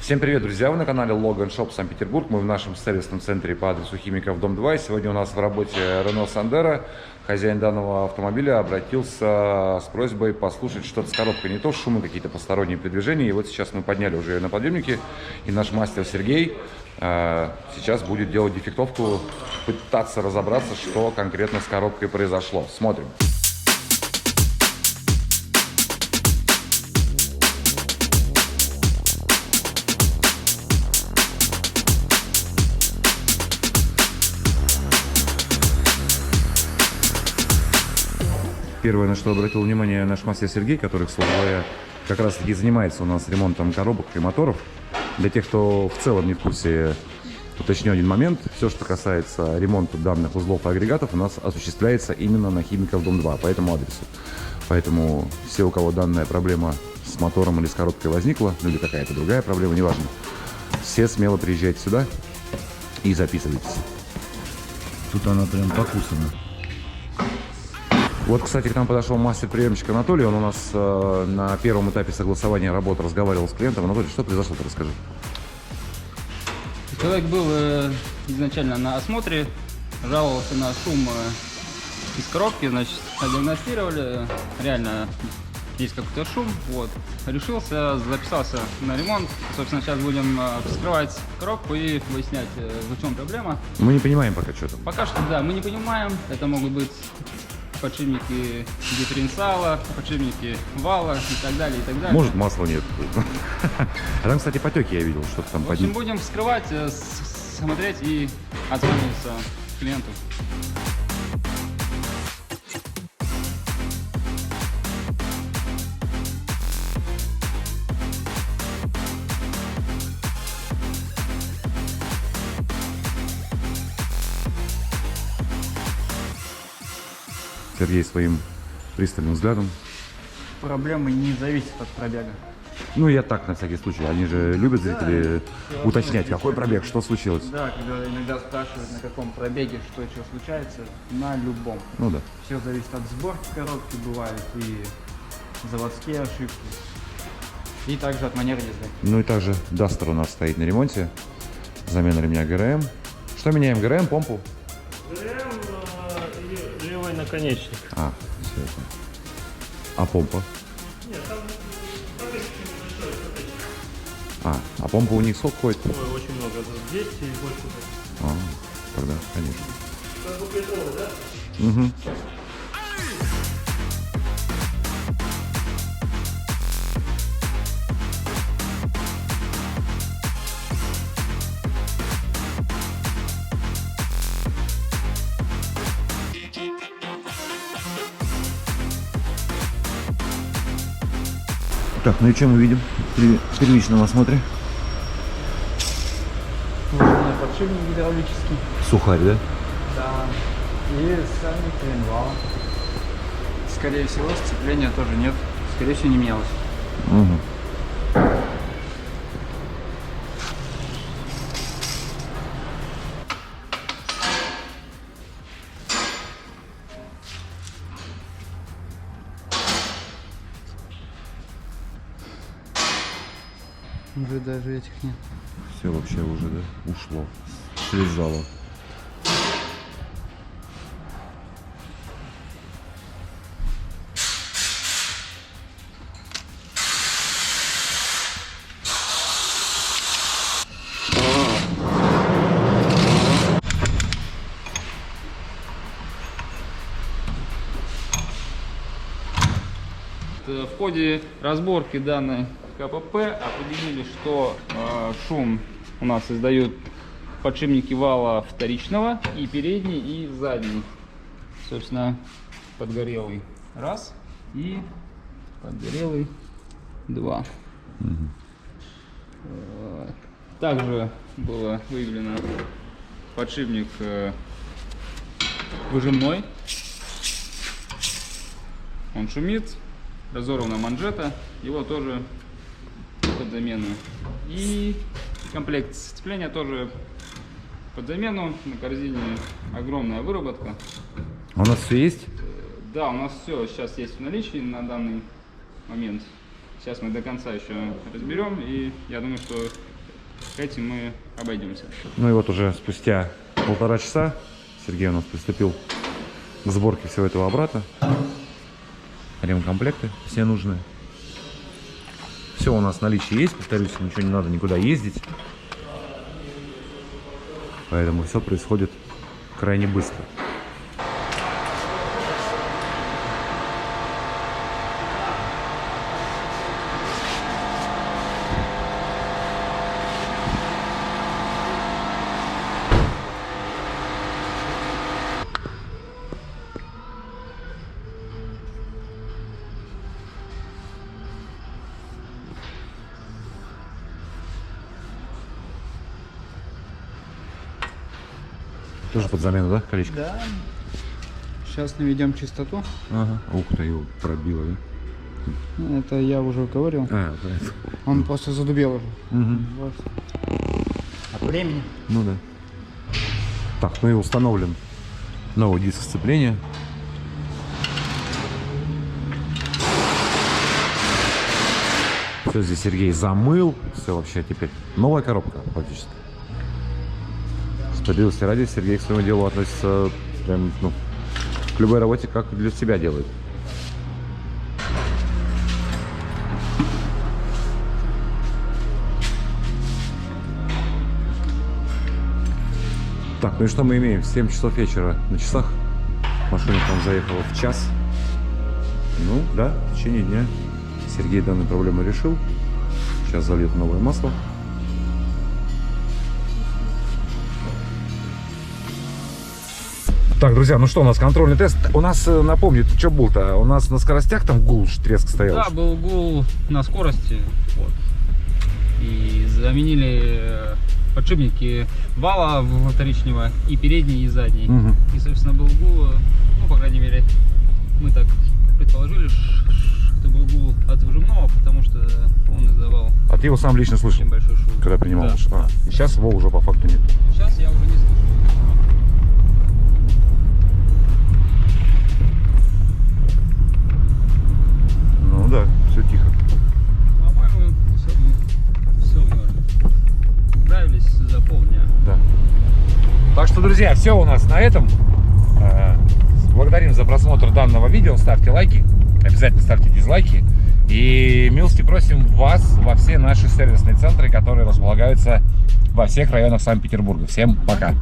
Всем привет, друзья! Вы на канале Logan Shop Санкт-Петербург. Мы в нашем сервисном центре по адресу Химиков, дом 2. И сегодня у нас в работе Renault Sandero. Хозяин данного автомобиля обратился с просьбой послушать что-то с коробкой. Не то шумы, какие-то посторонние передвижения. И вот сейчас мы подняли уже на подъемнике. И наш мастер Сергей сейчас будет делать дефектовку, пытаться разобраться, что конкретно с коробкой произошло. Смотрим. Первое, на что обратил внимание наш мастер Сергей, который, к слову говоря, как раз таки занимается у нас ремонтом коробок и моторов. Для тех, кто в целом не в курсе, уточню один момент. Все, что касается ремонта данных узлов и агрегатов, у нас осуществляется именно на Химиков, дом 2, по этому адресу. Поэтому все, у кого данная проблема с мотором или с коробкой возникла, ну или какая-то другая проблема, неважно, все смело приезжайте сюда и записывайтесь. Тут она прям покусана. Вот, кстати, к нам подошел мастер-приемщик Анатолий. Он у нас на первом этапе согласования работ разговаривал с клиентом. Анатолий, что произошло-то, расскажи. Человек был изначально на осмотре, жаловался на шум из коробки, значит, диагностировали, реально есть какой-то шум, вот. Решился, записался на ремонт. Собственно, сейчас будем вскрывать коробку и выяснять, в чем проблема. Мы не понимаем пока что там. Пока что, да, мы не понимаем, это могут быть подшипники дифференциала, подшипники вала и так далее, и так далее. Может, масла нет. А там, кстати, потеки я видел, что-то там. В общем, будем вскрывать, смотреть и отзвониться клиенту. Сергей своим пристальным взглядом. Проблемы не зависят от пробега. Ну, я так, на всякий случай. Они же любят, зрители, уточнять, какой пробег, что случилось. Да, когда иногда спрашивают, на каком пробеге, что еще случается, на любом. Ну да. Все зависит от сборки коробки, бывают и заводские ошибки, и также от манеры езды. Ну и также Duster у нас стоит на ремонте. Замена ремня ГРМ. Что меняем? ГРМ, помпу? ГРМ и левый наконечник. А, все это. А помпа? Нет, там А помпа у них сколько ходит? ой, очень много. 200 и больше. А, тогда, конечно. Как двухлитровый, да? Угу. Так, ну и что мы видим при первичном осмотре? Подшипник гидравлический. Сухарь, да? Да. И сами коленвал. Скорее всего, сцепления тоже нет. Скорее всего, не менялось. Угу. Уже даже этих нет. Все вообще уже, да, ушло, слезало. В ходе разборки данной КПП определили, что шум у нас издают подшипники вала вторичного, и передний, и задний. Собственно, подгорелый раз и подгорелый два. Также было выявлено подшипник выжимной. Он шумит, разорвана манжета, его тоже под замену. И комплект сцепления тоже под замену. На корзине огромная выработка. А у нас все есть? Да, у нас все сейчас есть в наличии на данный момент. Сейчас мы до конца еще разберем, и я думаю, что этим мы обойдемся. Ну и вот уже спустя 1,5 часа Сергей у нас приступил к сборке всего этого аппарата. Ремкомплекты все нужные. Все у нас в наличии есть, повторюсь, ничего не надо никуда ездить. Поэтому все происходит крайне быстро. Тоже под замену, да, колечко? Да. Сейчас наведем чистоту. Ага. Ух ты, его пробило, да? Это я уже говорил. Понятно. Он просто задубел уже. Угу. Вот. От времени. Ну да. Так, ну и установлен новый диск сцепления. Все здесь Сергей замыл. Все вообще теперь новая коробка практически. Справедливости ради, Сергей к своему делу относится прям, ну, к любой работе, как для себя делает. Так, ну и что мы имеем? 7 часов вечера на часах. Машина к нам заехала в час. Ну, да, в течение дня Сергей данную проблему решил. Сейчас зальет новое масло. Так, друзья, ну что, у нас контрольный тест. У нас, напомню, что был-то? У нас на скоростях там гул, треск стоял. Да, был гул на скорости. Вот. И заменили подшипники вала вторичного и передний, и задний. Угу. И, собственно, был гул, ну, по крайней мере, мы так предположили, что был гул от выжимного, потому что он издавал А ты его сам лично слышал, очень большой шум. когда принимал? Да, машину? да. И сейчас его уже по факту нет. Сейчас я уже не слышу. Ну да, все тихо. По-моему, все в норме. Справились за полдня. Да. Так что, друзья, все у нас на этом. Благодарим за просмотр данного видео. Ставьте лайки, обязательно ставьте дизлайки. И милости просим вас во все наши сервисные центры, которые располагаются во всех районах Санкт-Петербурга. Всем пока!